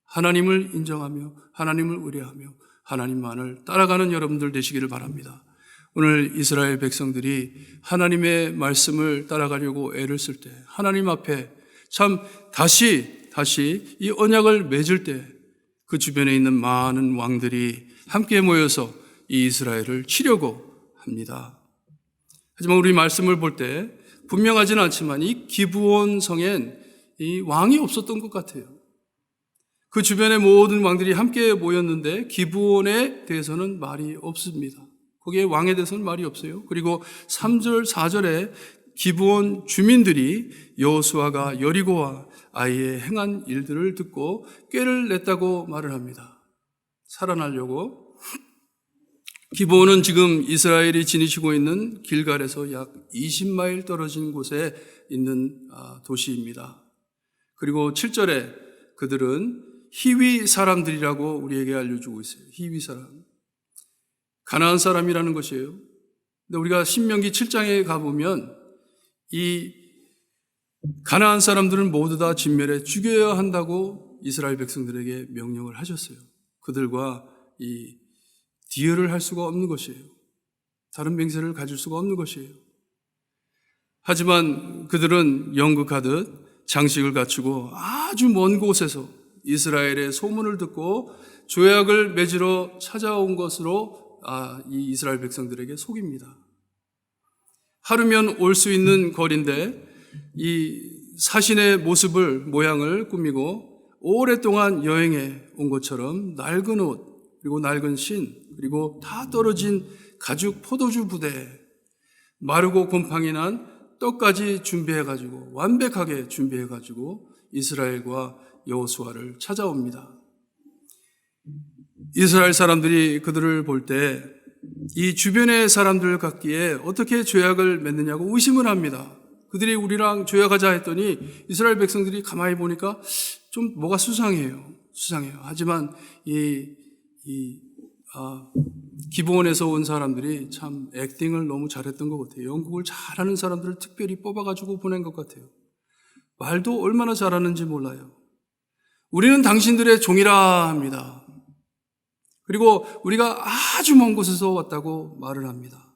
하나님을 인정하며 하나님을 의뢰하며 하나님만을 따라가는 여러분들 되시기를 바랍니다. 오늘 이스라엘 백성들이 하나님의 말씀을 따라가려고 애를 쓸 때 하나님 앞에 참 다시 이 언약을 맺을 때 그 주변에 있는 많은 왕들이 함께 모여서 이 이스라엘을 치려고 합니다. 하지만 우리 말씀을 볼 때 분명하지는 않지만 이 기브온 성엔 이 왕이 없었던 것 같아요. 그 주변의 모든 왕들이 함께 모였는데 기브온에 대해서는 말이 없습니다. 거기에 왕에 대해서는 말이 없어요. 그리고 3절, 4절에 기브온 주민들이 여호수아가 여리고와 아이의 행한 일들을 듣고 꾀를 냈다고 말을 합니다. 살아나려고. 기브온은 지금 이스라엘이 지니시고 있는 길갈에서 약 20마일 떨어진 곳에 있는 도시입니다. 그리고 7절에 그들은 히위 사람들이라고 우리에게 알려주고 있어요. 히위 사람. 가나안 사람이라는 것이에요. 근데 우리가 신명기 7장에 가보면 이 가나안 사람들은 모두 다 진멸해 죽여야 한다고 이스라엘 백성들에게 명령을 하셨어요. 그들과 이 디얼을 할 수가 없는 것이에요. 다른 맹세를 가질 수가 없는 것이에요. 하지만 그들은 연극하듯 장식을 갖추고 아주 먼 곳에서 이스라엘의 소문을 듣고 조약을 맺으러 찾아온 것으로 이 이스라엘 백성들에게 속입니다. 하루면 올 수 있는 거리인데 이 사신의 모양을 꾸미고 오랫동안 여행해 온 것처럼 낡은 옷, 그리고 낡은 신, 그리고 다 떨어진 가죽 포도주 부대, 마르고 곰팡이 난 떡까지 준비해가지고 완벽하게 준비해가지고 이스라엘과 여호수아를 찾아옵니다. 이스라엘 사람들이 그들을 볼 때 이 주변의 사람들 같기에 어떻게 조약을 맺느냐고 의심을 합니다. 그들이 우리랑 조약하자 했더니 이스라엘 백성들이 가만히 보니까 좀 뭐가 수상해요. 하지만 기브온에서 온 사람들이 참 액팅을 너무 잘했던 것 같아요. 연극을 잘하는 사람들을 특별히 뽑아가지고 보낸 것 같아요. 말도 얼마나 잘하는지 몰라요. 우리는 당신들의 종이라 합니다. 그리고 우리가 아주 먼 곳에서 왔다고 말을 합니다.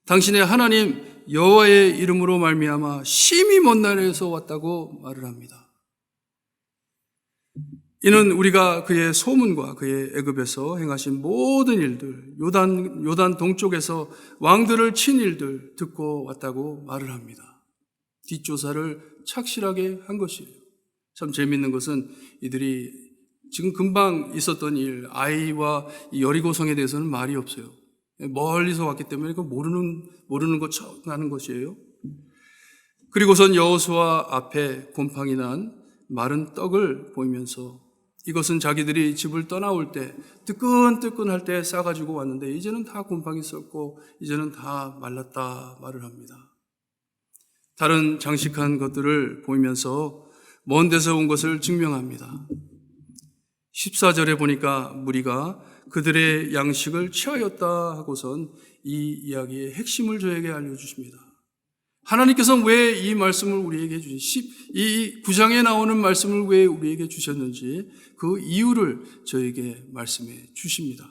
당신의 하나님 여호와의 이름으로 말미암아 심히 먼 나라에서 왔다고 말을 합니다. 이는 우리가 그의 소문과 그의 애굽에서 행하신 모든 일들, 요단 동쪽에서 왕들을 친 일들 듣고 왔다고 말을 합니다. 뒷조사를 착실하게 한 것이에요. 참 재미있는 것은 이들이 지금 금방 있었던 일, 아이와 이 여리고성에 대해서는 말이 없어요. 멀리서 왔기 때문에 그 모르는 것 하는 것이에요. 그리고선 여호수아 앞에 곰팡이 난 마른 떡을 보이면서 이것은 자기들이 집을 떠나올 때 뜨끈뜨끈할 때 싸가지고 왔는데 이제는 다 곰팡이 썼고 이제는 다 말랐다 말을 합니다. 다른 장식한 것들을 보이면서 먼 데서 온 것을 증명합니다. 14절에 보니까 무리가 그들의 양식을 취하였다 하고선 이 이야기의 핵심을 저에게 알려주십니다. 하나님께서는 왜 이 말씀을 우리에게 이 9장에 나오는 말씀을 왜 우리에게 주셨는지 그 이유를 저에게 말씀해 주십니다.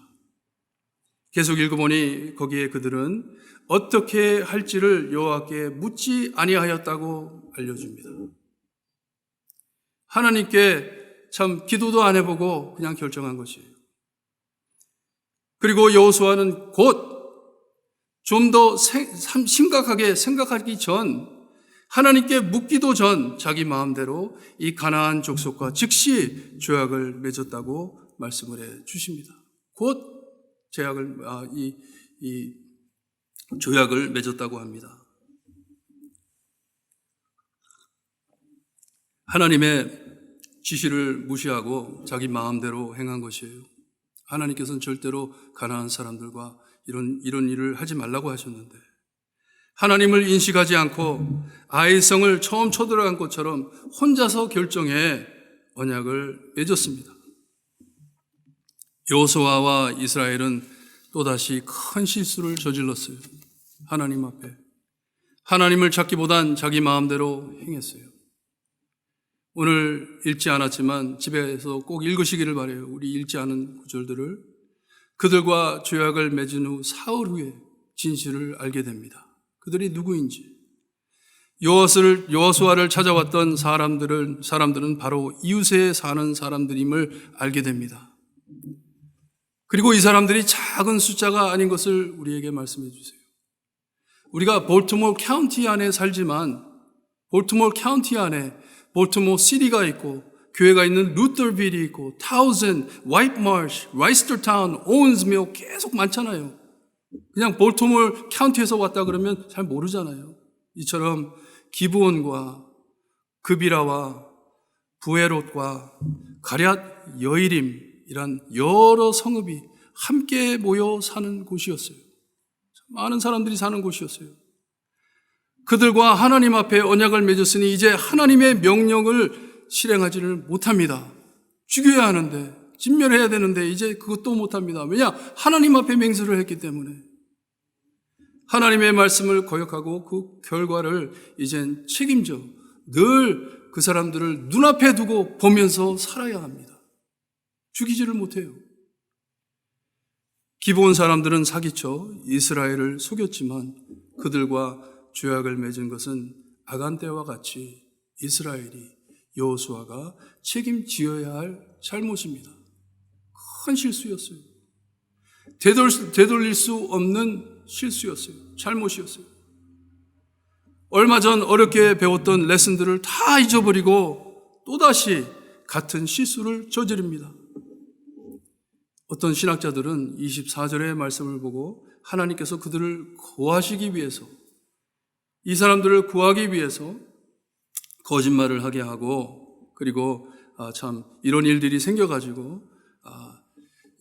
계속 읽어보니 거기에 그들은 어떻게 할지를 여호와께 묻지 아니하였다고 알려줍니다. 하나님께 참 기도도 안 해보고 그냥 결정한 것이에요. 그리고 여호수아는 곧 좀 더 심각하게 생각하기 전, 하나님께 묻기도 전 자기 마음대로 이 가나안 족속과 즉시 조약을 맺었다고 말씀을 해 주십니다. 곧 이 조약을 맺었다고 합니다. 하나님의 지시를 무시하고 자기 마음대로 행한 것이에요. 하나님께서는 절대로 가난한 사람들과 이런 일을 하지 말라고 하셨는데 하나님을 인식하지 않고 아이성을 처음 쳐들어간 것처럼 혼자서 결정해 언약을 맺었습니다. 여호수아와 이스라엘은 또다시 큰 실수를 저질렀어요. 하나님 앞에. 하나님을 찾기보단 자기 마음대로 행했어요. 오늘 읽지 않았지만 집에서 꼭 읽으시기를 바라요. 우리 읽지 않은 구절들을. 그들과 조약을 맺은 후 사흘 후에 진실을 알게 됩니다. 그들이 누구인지. 여호수아를 찾아왔던 사람들은 바로 이웃에 사는 사람들임을 알게 됩니다. 그리고 이 사람들이 작은 숫자가 아닌 것을 우리에게 말씀해 주세요. 우리가 볼티모어 카운티 안에 살지만 볼티모어 카운티 안에 볼티모어 시티가 있고 교회가 있는 루터빌이 있고 타우젠, 화이트마시, 라이스터타운, 오운스밀 계속 많잖아요. 그냥 볼티모어 카운티에서 왔다 그러면 잘 모르잖아요. 이처럼 기브온과 그비라와 부에롯과 가랴 여이림이란 여러 성읍이 함께 모여 사는 곳이었어요. 많은 사람들이 사는 곳이었어요. 그들과 하나님 앞에 언약을 맺었으니 이제 하나님의 명령을 실행하지를 못합니다. 죽여야 하는데, 진멸해야 되는데 이제 그것도 못합니다. 왜냐? 하나님 앞에 맹세를 했기 때문에. 하나님의 말씀을 거역하고 그 결과를 이젠 책임져 늘 그 사람들을 눈앞에 두고 보면서 살아야 합니다. 죽이지를 못해요. 기브온 사람들은 사기쳐 이스라엘을 속였지만 그들과 조약을 맺은 것은 아간 때와 같이 이스라엘이 여호수아가 책임지어야 할 잘못입니다. 큰 실수였어요. 되돌릴 수 없는 실수였어요. 잘못이었어요. 얼마 전 어렵게 배웠던 레슨들을 다 잊어버리고 또다시 같은 실수를 저지릅니다. 어떤 신학자들은 24절의 말씀을 보고 하나님께서 그들을 구하시기 위해서 이 사람들을 구하기 위해서 거짓말을 하게 하고 그리고 참 이런 일들이 생겨가지고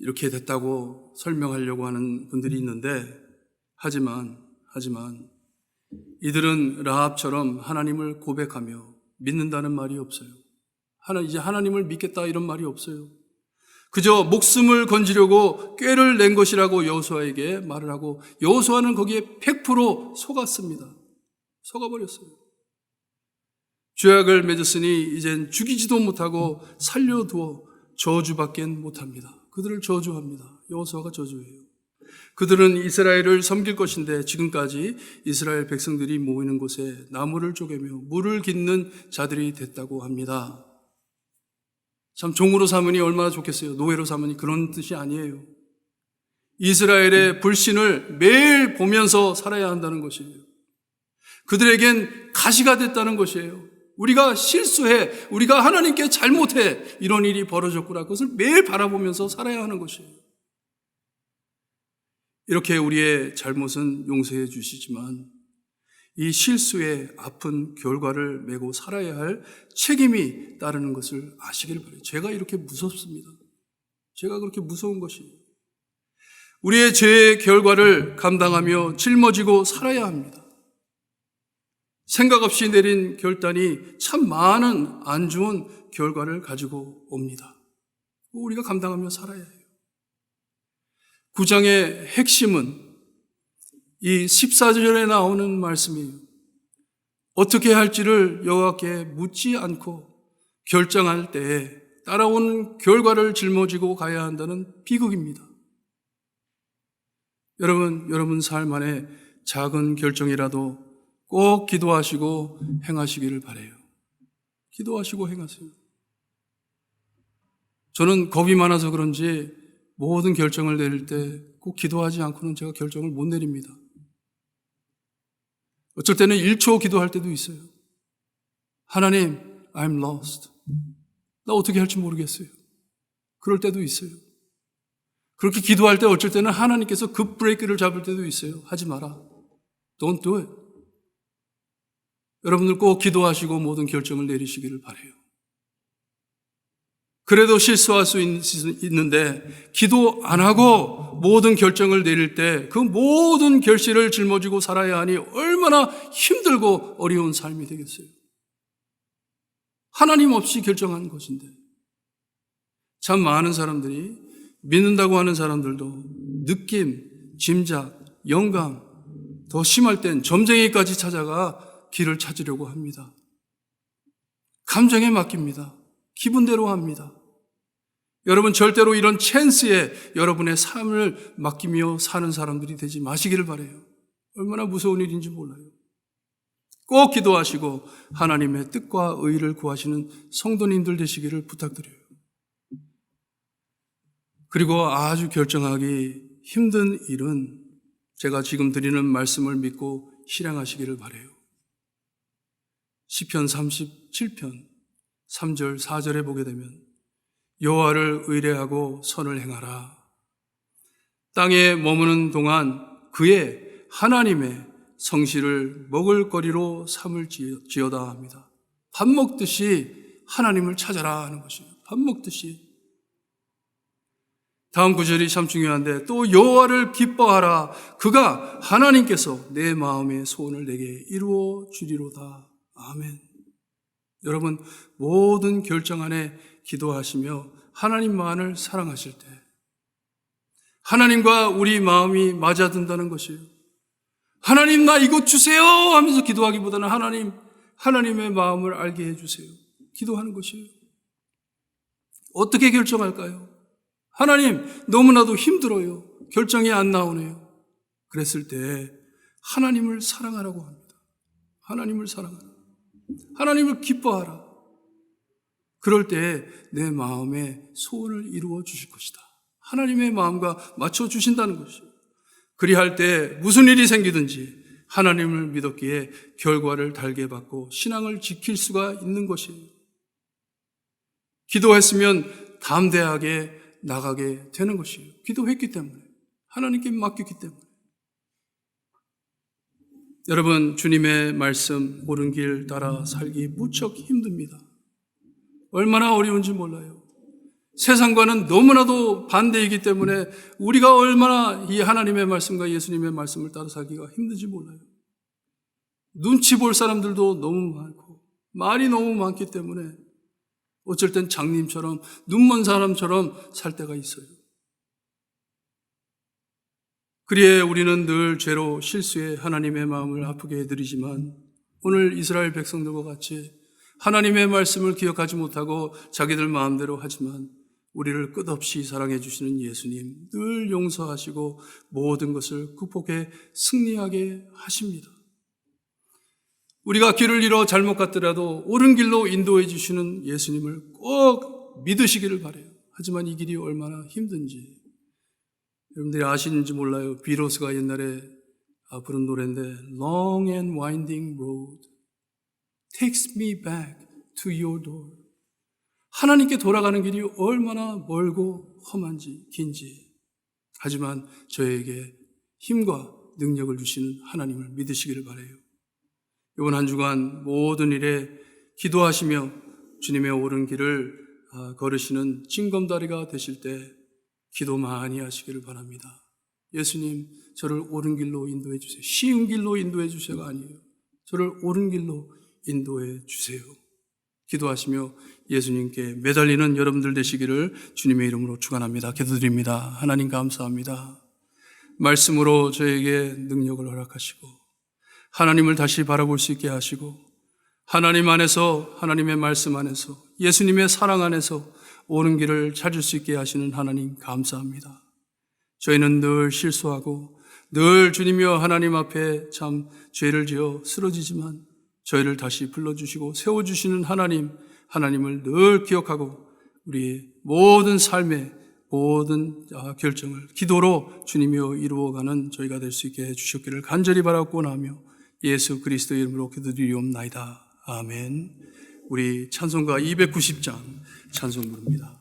이렇게 됐다고 설명하려고 하는 분들이 있는데 하지만 이들은 라합처럼 하나님을 고백하며 믿는다는 말이 없어요. 이제 하나님을 믿겠다 이런 말이 없어요. 그저 목숨을 건지려고 꾀를 낸 것이라고 여호수아에게 말을 하고 여호수아는 거기에 100% 속았습니다. 속아버렸어요. 죄악을 맺었으니 이젠 죽이지도 못하고 살려두어 저주밖에 못합니다. 그들을 저주합니다. 여호수아가 저주해요. 그들은 이스라엘을 섬길 것인데 지금까지 이스라엘 백성들이 모이는 곳에 나무를 쪼개며 물을 깃는 자들이 됐다고 합니다. 참 종으로 삼으니 얼마나 좋겠어요. 노예로 삼으니 그런 뜻이 아니에요. 이스라엘의 불신을 매일 보면서 살아야 한다는 것이에요. 그들에겐 가시가 됐다는 것이에요. 우리가 실수해, 우리가 하나님께 잘못해 이런 일이 벌어졌구나. 그것을 매일 바라보면서 살아야 하는 것이에요. 이렇게 우리의 잘못은 용서해 주시지만 이 실수의 아픈 결과를 메고 살아야 할 책임이 따르는 것을 아시길 바라요. 제가 이렇게 무섭습니다. 제가 그렇게 무서운 것이에요. 우리의 죄의 결과를 감당하며 짊어지고 살아야 합니다. 생각 없이 내린 결단이 참 많은 안 좋은 결과를 가지고 옵니다. 우리가 감당하며 살아야 해요. 9장의 핵심은 이 14절에 나오는 말씀이에요. 어떻게 할지를 여호와께 묻지 않고 결정할 때에 따라오는 결과를 짊어지고 가야 한다는 비극입니다. 여러분 삶 안에 작은 결정이라도 꼭 기도하시고 행하시기를 바라요. 기도하시고 행하세요. 저는 겁이 많아서 그런지 모든 결정을 내릴 때 꼭 기도하지 않고는 제가 결정을 못 내립니다. 어쩔 때는 1초 기도할 때도 있어요. 하나님, I'm lost. 나 어떻게 할지 모르겠어요. 그럴 때도 있어요. 그렇게 기도할 때 어쩔 때는 하나님께서 급 브레이크를 잡을 때도 있어요. 하지 마라. Don't do it. 여러분들 꼭 기도하시고 모든 결정을 내리시기를 바라요. 그래도 실수할 수 있는데 기도 안 하고 모든 결정을 내릴 때 그 모든 결실을 짊어지고 살아야 하니 얼마나 힘들고 어려운 삶이 되겠어요. 하나님 없이 결정한 것인데. 참 많은 사람들이 믿는다고 하는 사람들도 느낌, 짐작, 영감, 더 심할 땐 점쟁이까지 찾아가 길을 찾으려고 합니다. 감정에 맡깁니다. 기분대로 합니다. 여러분 절대로 이런 찬스에 여러분의 삶을 맡기며 사는 사람들이 되지 마시기를 바라요. 얼마나 무서운 일인지 몰라요. 꼭 기도하시고 하나님의 뜻과 의를 구하시는 성도님들 되시기를 부탁드려요. 그리고 아주 결정하기 힘든 일은 제가 지금 드리는 말씀을 믿고 실행하시기를 바라요. 시편 37편 3절 4절에 보게 되면 여호와를 의뢰하고 선을 행하라. 땅에 머무는 동안 그의 하나님의 성실을 먹을거리로 삼을지어다 합니다. 밥 먹듯이 하나님을 찾아라 하는 것이에요. 밥 먹듯이. 다음 구절이 참 중요한데 또 여호와를 기뻐하라. 그가 하나님께서 내 마음의 소원을 내게 이루어 주리로다. 아멘. 여러분 모든 결정 안에 기도하시며 하나님만을 사랑하실 때 하나님과 우리 마음이 맞아든다는 것이에요. 하나님 나 이것 주세요 하면서 기도하기보다는 하나님의 마음을 알게 해주세요. 기도하는 것이에요. 어떻게 결정할까요? 하나님 너무나도 힘들어요. 결정이 안 나오네요. 그랬을 때 하나님을 사랑하라고 합니다. 하나님을 사랑하라. 하나님을 기뻐하라. 그럴 때 내 마음의 소원을 이루어 주실 것이다. 하나님의 마음과 맞춰 주신다는 것이에요. 그리할 때 무슨 일이 생기든지 하나님을 믿었기에 결과를 달게 받고 신앙을 지킬 수가 있는 것이에요. 기도했으면 담대하게 나가게 되는 것이에요. 기도했기 때문에, 하나님께 맡겼기 때문에. 여러분, 주님의 말씀 옳은 길 따라 살기 무척 힘듭니다. 얼마나 어려운지 몰라요. 세상과는 너무나도 반대이기 때문에 우리가 얼마나 이 하나님의 말씀과 예수님의 말씀을 따라 살기가 힘든지 몰라요. 눈치 볼 사람들도 너무 많고 말이 너무 많기 때문에 어쩔 땐 장님처럼 눈먼 사람처럼 살 때가 있어요. 그리해 우리는 늘 죄로 실수해 하나님의 마음을 아프게 해드리지만 오늘 이스라엘 백성들과 같이 하나님의 말씀을 기억하지 못하고 자기들 마음대로 하지만 우리를 끝없이 사랑해 주시는 예수님 늘 용서하시고 모든 것을 극복해 승리하게 하십니다. 우리가 길을 잃어 잘못 갔더라도 옳은 길로 인도해 주시는 예수님을 꼭 믿으시기를 바라요. 하지만 이 길이 얼마나 힘든지 여러분들이 아시는지 몰라요. 비로스가 옛날에 부른 노래인데 Long and winding road takes me back to your door. 하나님께 돌아가는 길이 얼마나 멀고 험한지 긴지 하지만 저에게 힘과 능력을 주시는 하나님을 믿으시기를 바라요. 이번 한 주간 모든 일에 기도하시며 주님의 옳은 길을 걸으시는 징검다리가 되실 때 기도 많이 하시기를 바랍니다. 예수님 저를 옳은 길로 인도해 주세요. 쉬운 길로 인도해 주세요가 아니에요. 저를 옳은 길로 인도해 주세요. 기도하시며 예수님께 매달리는 여러분들 되시기를 주님의 이름으로 축원합니다. 기도드립니다. 하나님 감사합니다. 말씀으로 저에게 능력을 허락하시고 하나님을 다시 바라볼 수 있게 하시고 하나님 안에서 하나님의 말씀 안에서 예수님의 사랑 안에서 옳은 길을 찾을 수 있게 하시는 하나님 감사합니다. 저희는 늘 실수하고 늘 주님이여 하나님 앞에 참 죄를 지어 쓰러지지만 저희를 다시 불러주시고 세워주시는 하나님을 늘 기억하고 우리의 모든 삶의 모든 결정을 기도로 주님이여 이루어가는 저희가 될 수 있게 해주셨기를 간절히 바라고 나며 예수 그리스도의 이름으로 기도드리옵나이다. 아멘. 우리 찬송가 290장 찬송 부릅니다.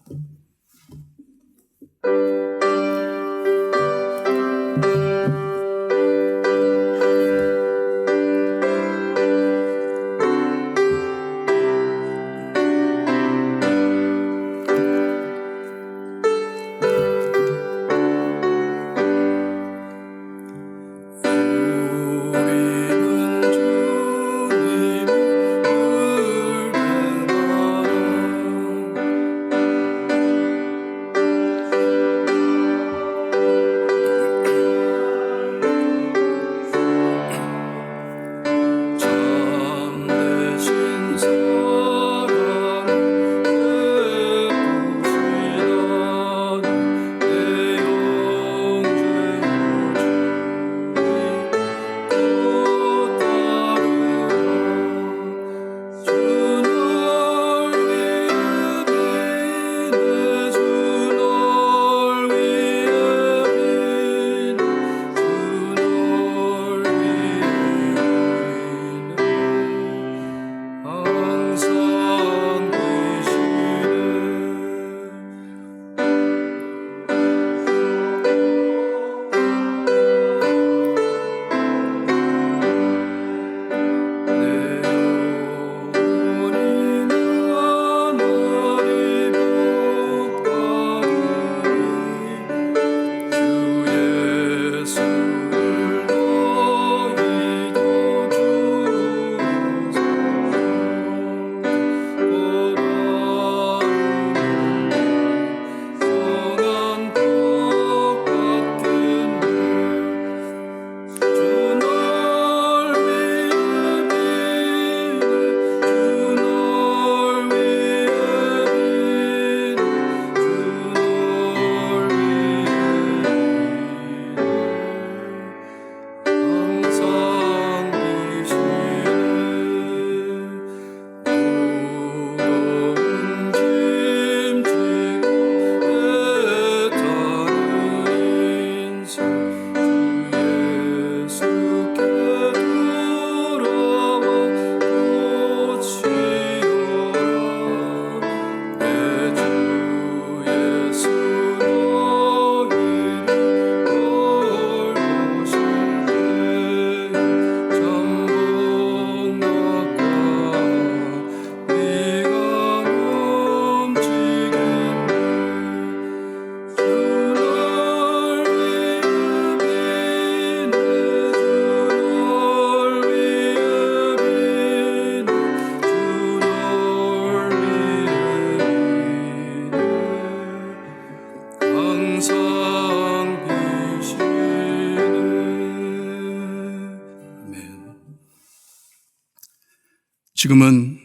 지금은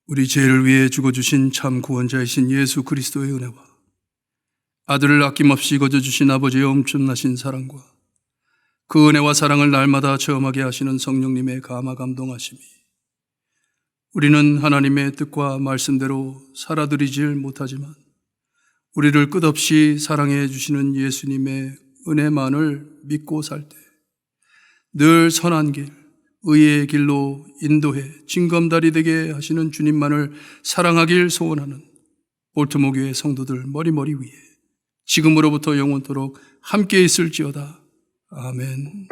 우리 죄를 위해 죽어주신 참 구원자이신 예수 그리스도의 은혜와 아들을 아낌없이 거저주신 아버지의 엄청나신 사랑과 그 은혜와 사랑을 날마다 체험하게 하시는 성령님의 감화 감동하심이 우리는 하나님의 뜻과 말씀대로 살아드리질 못하지만 우리를 끝없이 사랑해 주시는 예수님의 은혜만을 믿고 살 때 늘 선한 길, 의의 길로 인도해 징검다리 되게 하시는 주님만을 사랑하길 소원하는 볼트모 교회 성도들 머리머리 위에 지금으로부터 영원토록 함께 있을지어다. 아멘.